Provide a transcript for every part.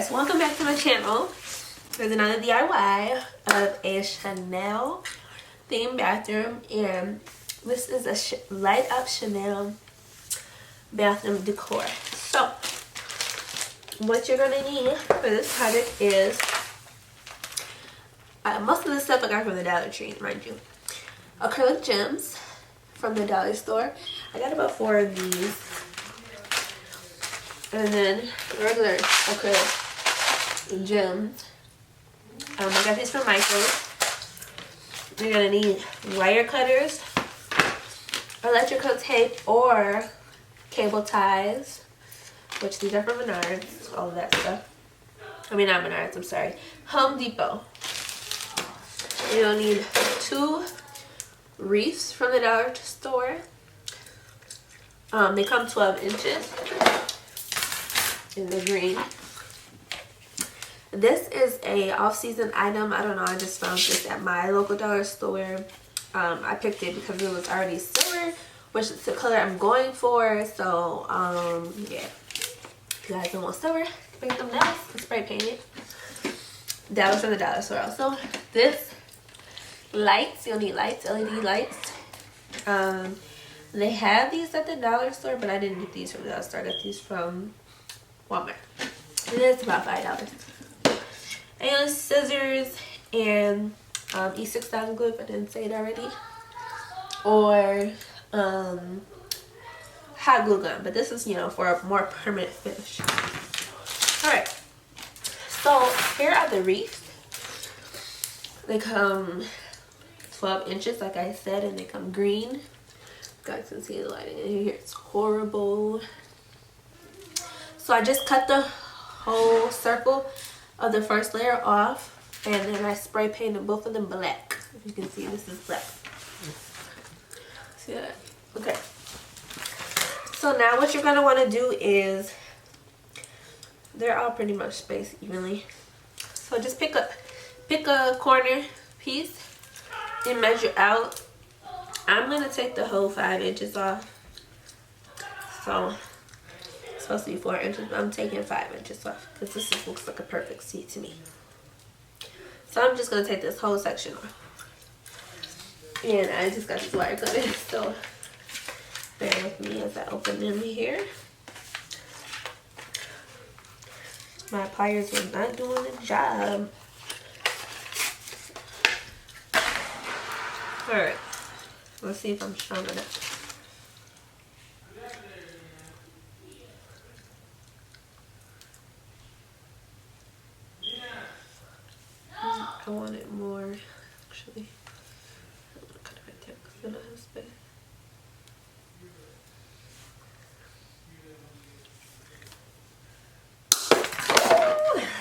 guys, welcome back to my channel. There's another DIY of a Chanel themed bathroom, and this is a light up Chanel bathroom decor. So what you're gonna need for this project is most of the stuff I got from the Dollar Tree, mind you. Acrylic gems from the dollar store. I got about 4 of these. And then regular acrylic gems. I got these from Michael's. You're gonna need wire cutters, electrical tape, or cable ties, which these are from Menards, all of that stuff. I mean, not Menards, I'm sorry. Home Depot. You'll need 2 wreaths from the dollar store. They come 12 inches in the green. This is a off-season item. I don't know, I just found this at my local dollar store. I picked it because it was already silver, which is the color I'm going for. So yeah, if you guys don't want silver, bring some nails and spray paint it. That was from the dollar store also. This lights, you'll need lights, LED lights. They have these at the dollar store, but I didn't get these from the dollar store. I got these from Walmart. And it's about $5. And scissors and E6000 glue, if I didn't say it already. Or hot glue gun, but this is, you know, for a more permanent finish. Alright, so here are the wreaths. They come 12 inches, like I said, and they come green. You guys can see the lighting in here. It's horrible. So I just cut the whole circle of the first layer off, and then I spray painted both of them black. If you can see, this is black. See that? Okay. So now what you're gonna want to do is, they're all pretty much spaced evenly. So just pick a corner piece and measure out. I'm gonna take the whole 5 inches off. So it's supposed to be 4 inches, but I'm taking 5 inches off because this just looks like a perfect C to me. So I'm just gonna take this whole section off. And I just got this wire cutter, so bear with me as I open them here. My pliers were not doing the job. Alright, let's see if I'm strong enough. I want it more, actually. I'm gonna cut it right there because I don't have space.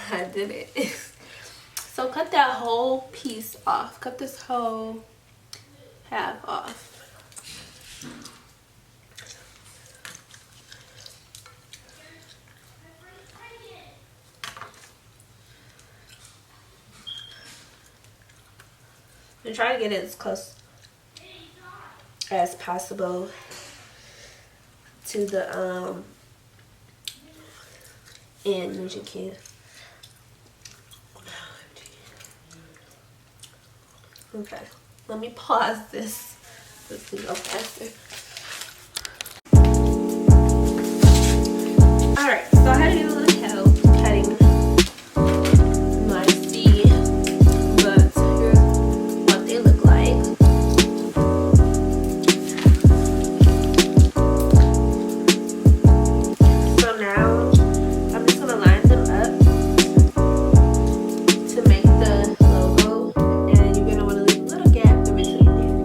I did it. So cut that whole piece off. Cut this whole half off. And try to get it as close as possible to the end as you can. Okay, let me pause this. Let's go faster. Alright, so I had to get a little help cutting my C buds. Here's what they look like. So now I'm just gonna line them up to make the logo, and you're gonna want to leave a little gap in between there.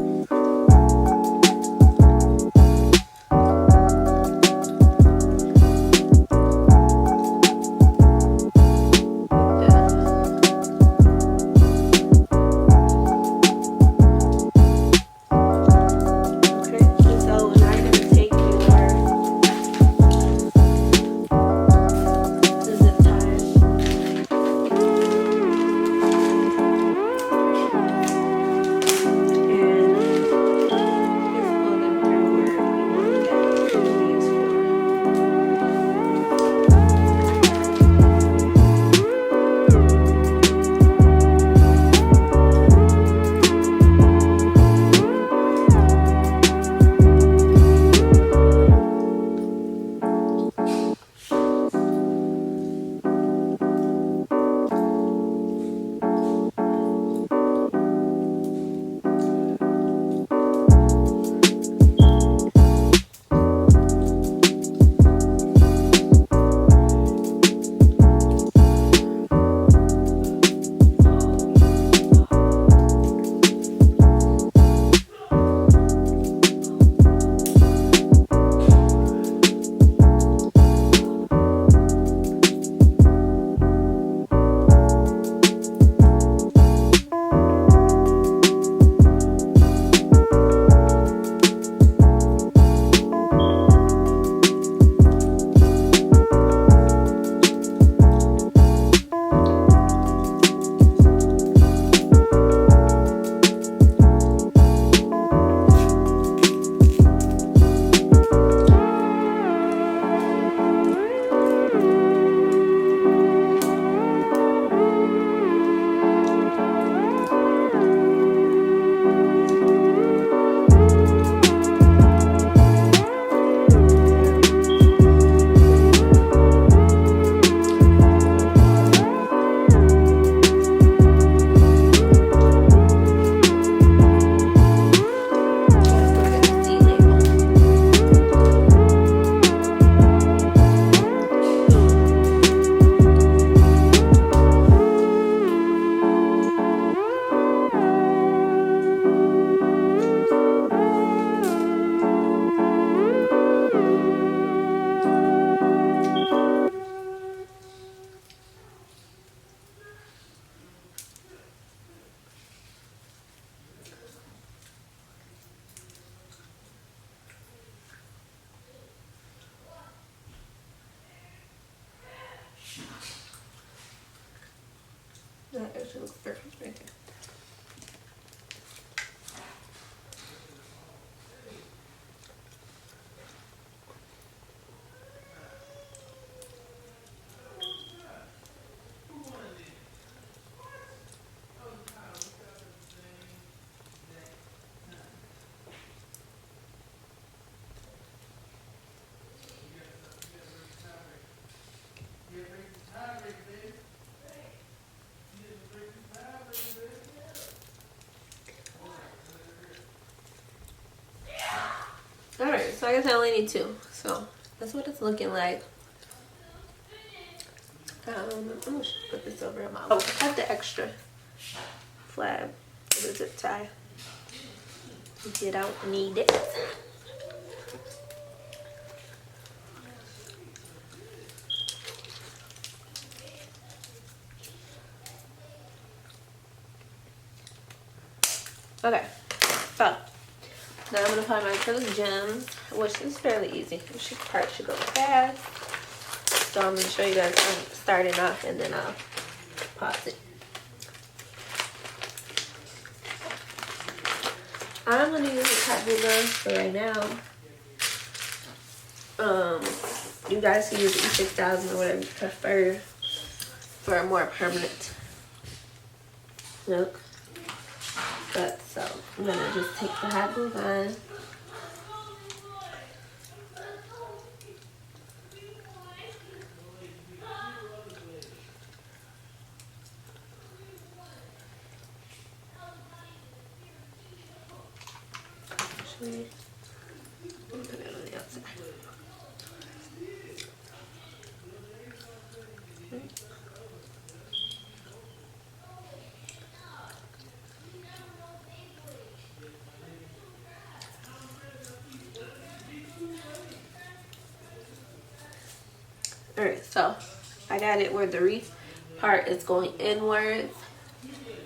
That actually looks perfect right there. Alright, so I guess I only need 2. So that's what it's looking like. I'm gonna put this over my mouth. Oh, I have the extra flab for the zip tie. Get out, need it. Okay, so now I'm gonna apply my acrylic gems, which is fairly easy. This part should go fast. So I'm gonna show you guys starting off, and then I'll pause it. I'm gonna use a top ruler for right now. You guys can use E6000 or whatever you prefer for a more permanent look. But so I'm gonna just take the hot glue gun. Actually, put it on the outside. Alright, so I got it where the wreath part is going inwards,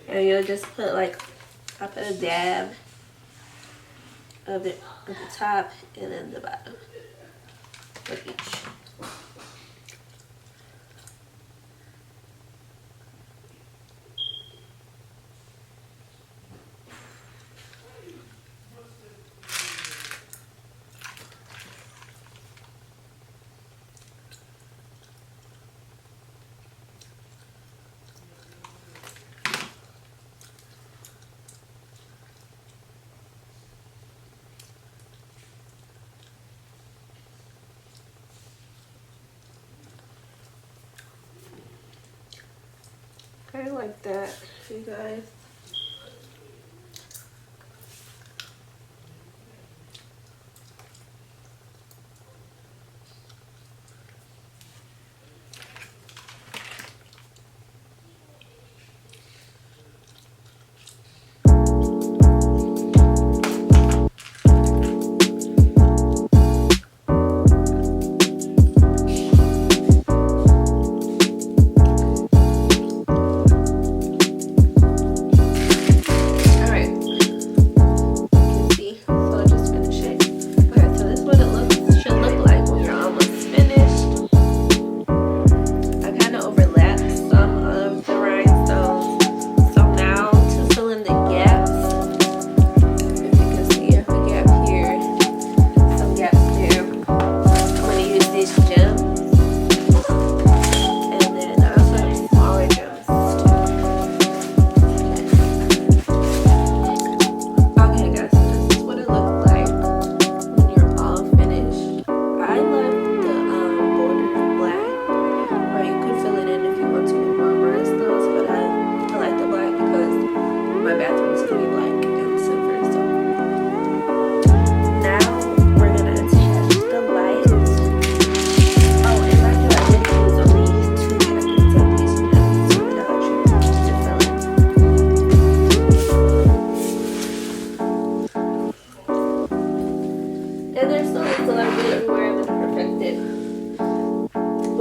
and you'll just put like, I put a dab of it at the top and then the bottom of each. Kind of like that, you guys.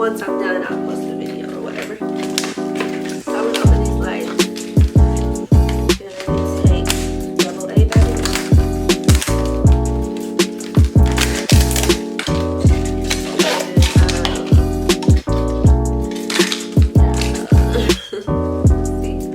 once I'm done, I'll post a video or whatever. So I'm gonna open these lights. And take double A batteries. Let's see.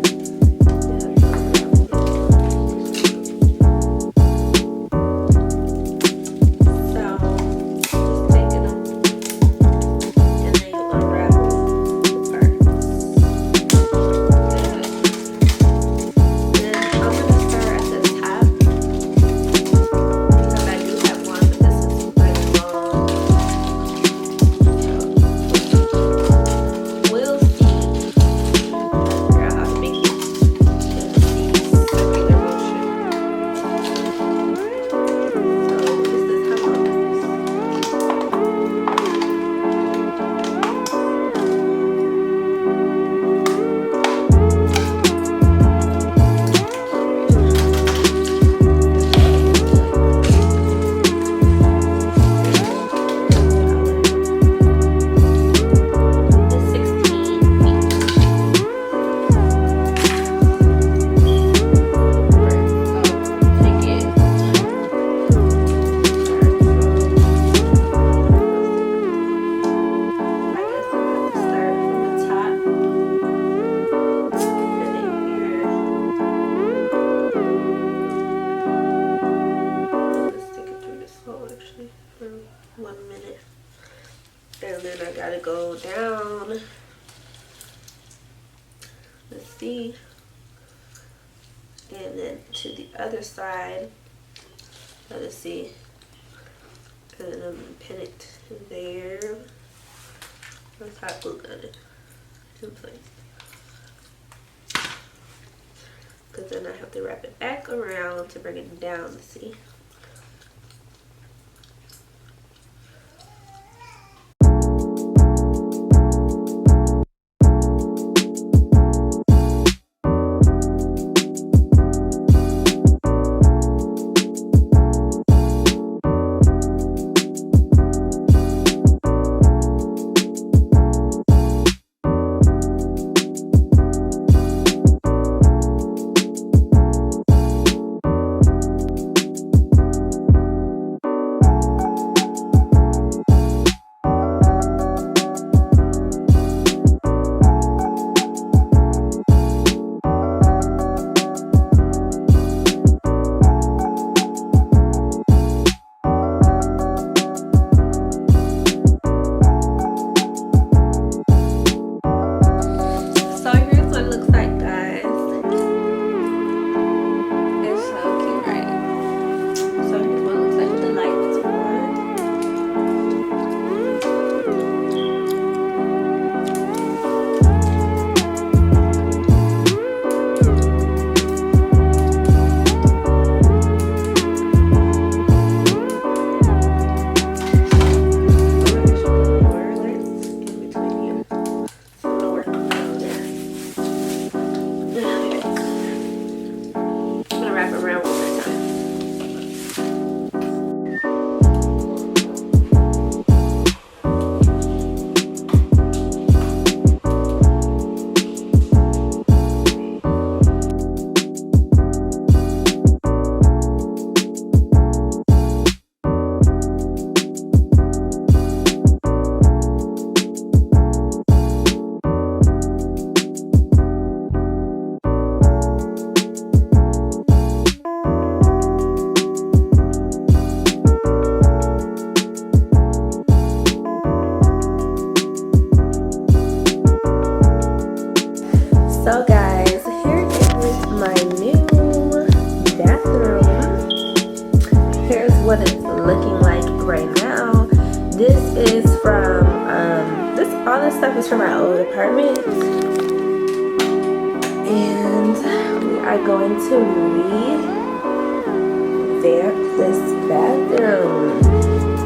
And then I gotta go down. Let's see. And then to the other side. Let's see. And then I'm gonna pin it there. Let's hot glue gun it in place. Because then I have to wrap it back around to bring it down, see? So guys, here is my new bathroom. Here's what it's looking like right now. This is from all this stuff is from my old apartment, and we are going to revamp this bathroom.